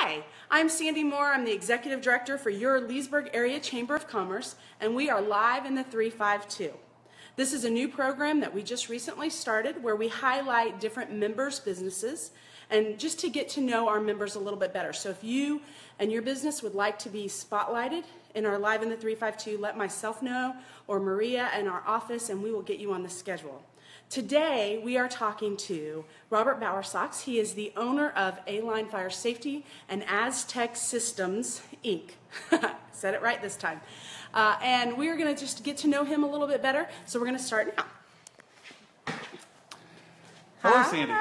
Hi, I'm Sandy Moore. I'm the Executive Director for your Leesburg Area Chamber of Commerce, and we are live in the 352. This is a new program that we just recently started where we highlight different members' businesses and just to get to know our members a little bit better. So if you and your business would like to be spotlighted in our Live in the 352, let myself know or Maria in our office and we will get you on the schedule. Today, we are talking to Robert Bowersox. He is the owner of A-Line Fire Safety and Aztec Systems, Inc. Said it right this time. And we are going to just get to know him a little bit better, so we're going to start now. Hello, Sandy.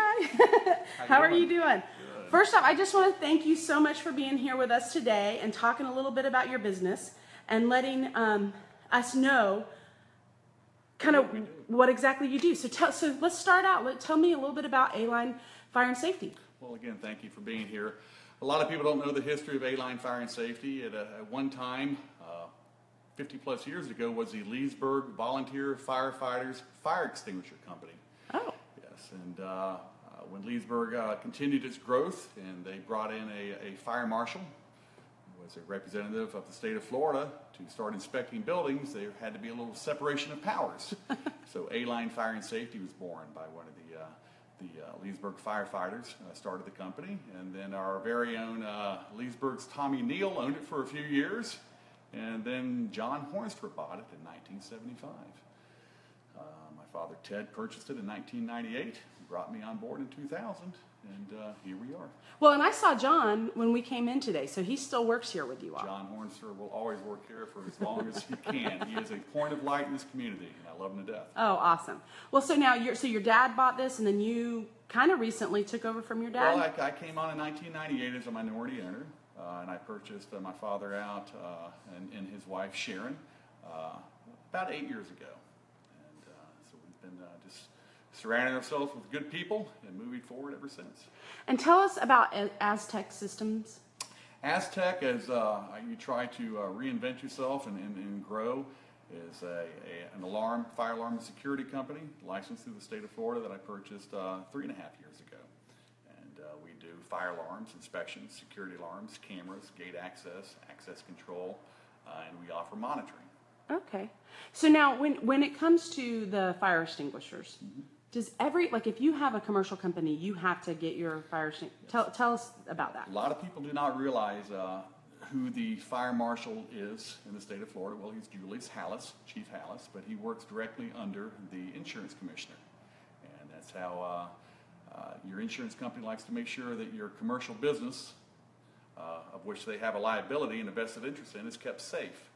How are you doing? Good. First off, I just want to thank you so much for being here with us today and talking a little bit about your business and letting us know kind of what exactly you do. So let's start out. Tell me a little bit about A-Line Fire and Safety. Well, again, thank you for being here. A lot of people don't know the history of A-Line Fire and Safety. At one time, 50 plus years ago, was the Leesburg Volunteer Firefighters Fire Extinguisher Company. Oh. Yes, and when Leesburg continued its growth and they brought in a fire marshal, who was a representative of the state of Florida, to start inspecting buildings, there had to be a little separation of powers. So A-Line Fire and Safety was born by one of the Leesburg firefighters, started the company, and then our very own Leesburg's Tommy Neal owned it for a few years, and then John Hornstra bought it in 1975. My father Ted purchased it in 1998, brought me on board in 2000, and here we are. Well, and I saw John when we came in today, so he still works here with you all. John Hornstra will always work here for as long as he can. He is a point of light in this community, and I love him to death. Oh, awesome. Well, so now your dad bought this, and then you kind of recently took over from your dad? Well, I came on in 1998 as a minority owner, and I purchased my father out and his wife Sharon about 8 years ago. And so we've been just surrounding ourselves with good people and moving forward ever since. And tell us about Aztec Systems. Aztec, as you try to reinvent yourself and grow, is an fire alarm and security company licensed through the state of Florida that I purchased 3.5 years ago. And we do fire alarms, inspections, security alarms, cameras, gate access, access control, and we offer monitoring. Okay. So now when it comes to the fire extinguishers, does if you have a commercial company, you have to get your fire extinguisher? Tell us about that. A lot of people do not realize who the fire marshal is in the state of Florida. Well, he's Julius Hallis, Chief Hallis, but he works directly under the insurance commissioner. And that's how your insurance company likes to make sure that your commercial business, of which they have a liability and a vested interest in, is kept safe.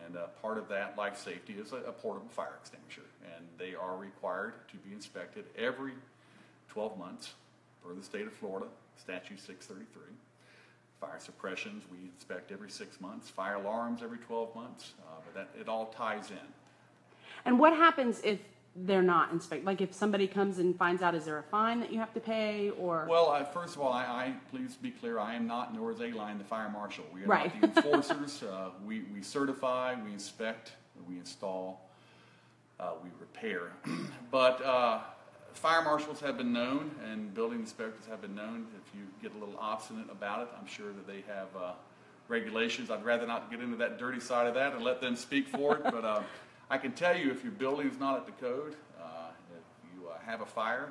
And part of that life safety is a portable fire extinguisher. And they are required to be inspected every 12 months per the state of Florida, Statute 633. Fire suppressions we inspect every 6 months. Fire alarms every 12 months. But it all ties in. And what happens if they're not inspected? Like if somebody comes and finds out, is there a fine that you have to pay? Or well, first of all, I please be clear, I am not, nor is A-Line the fire marshal. We are right. not the enforcers. We certify, we inspect, we install, we repair. But fire marshals have been known, and building inspectors have been known. If you get a little obstinate about it, I'm sure that they have regulations. I'd rather not get into that dirty side of that and let them speak for it. But I can tell you, if your building is not up to code, if you have a fire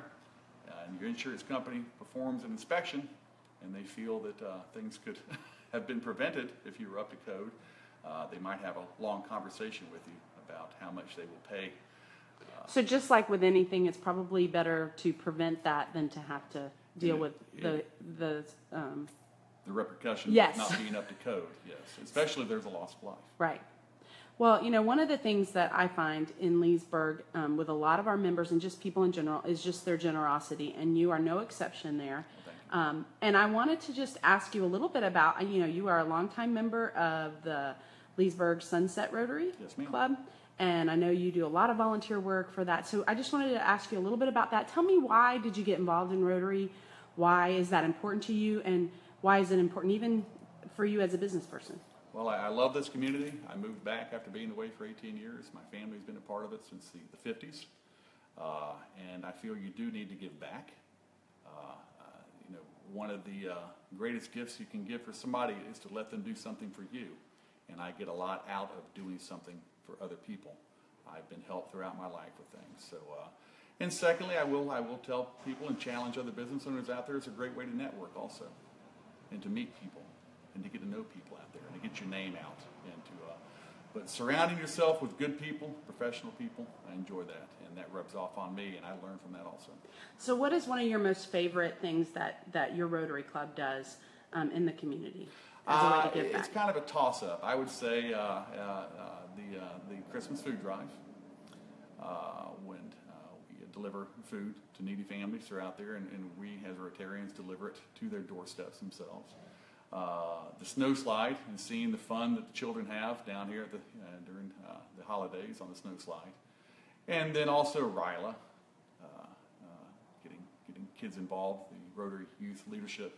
and your insurance company performs an inspection and they feel that things could have been prevented if you were up to code, they might have a long conversation with you about how much they will pay. So just like with anything, it's probably better to prevent that than to have to deal with the repercussions yes. of not being up to code, yes, especially if there's a loss of life. Right. Well, one of the things that I find in Leesburg with a lot of our members and just people in general is just their generosity, and you are no exception there. Well, and I wanted to just ask you a little bit about, you are a longtime member of the Leesburg Sunset Rotary Club, and I know you do a lot of volunteer work for that. So I just wanted to ask you a little bit about that. Tell me, why did you get involved in Rotary? Why is that important to you, and why is it important even for you as a business person? Well, I love this community. I moved back after being away for 18 years. My family's been a part of it since the 50s. And I feel you do need to give back. one of the greatest gifts you can give for somebody is to let them do something for you. And I get a lot out of doing something for other people. I've been helped throughout my life with things. So, and secondly, I will tell people and challenge other business owners out there. It's a great way to network also, and to meet people, and to get to know people out there, and to get your name out, and to. But surrounding yourself with good people, professional people, I enjoy that, and that rubs off on me, and I learn from that also. So, what is one of your most favorite things that your Rotary Club does in the community as a way to give back? It's kind of a toss-up. I would say the Christmas food drive, when we deliver food to needy families throughout there, and we as Rotarians deliver it to their doorsteps themselves. The snow slide, and seeing the fun that the children have down here at during the holidays on the snow slide, and then also RYLA, getting kids involved, the Rotary Youth Leadership,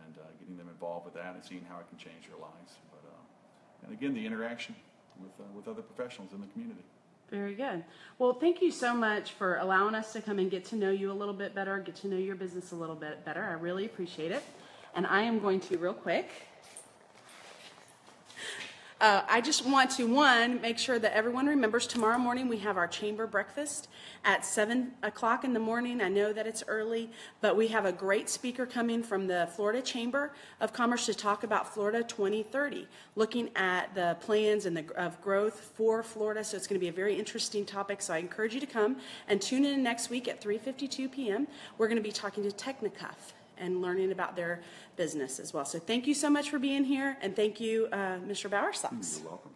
and getting them involved with that and seeing how it can change their lives. But and again, the interaction with other professionals in the community. Very good. Well, thank you so much for allowing us to come and get to know you a little bit better, get to know your business a little bit better. I really appreciate it. And I am going to, real quick, I just want to, make sure that everyone remembers tomorrow morning we have our chamber breakfast at 7 o'clock in the morning. I know that it's early, but we have a great speaker coming from the Florida Chamber of Commerce to talk about Florida 2030, looking at the plans and of growth for Florida. So it's going to be a very interesting topic. So I encourage you to come and tune in next week at 3:52 p.m. We're going to be talking to Technicuff and learning about their business as well. So thank you so much for being here, and thank you, Mr. Bowersox. You're welcome.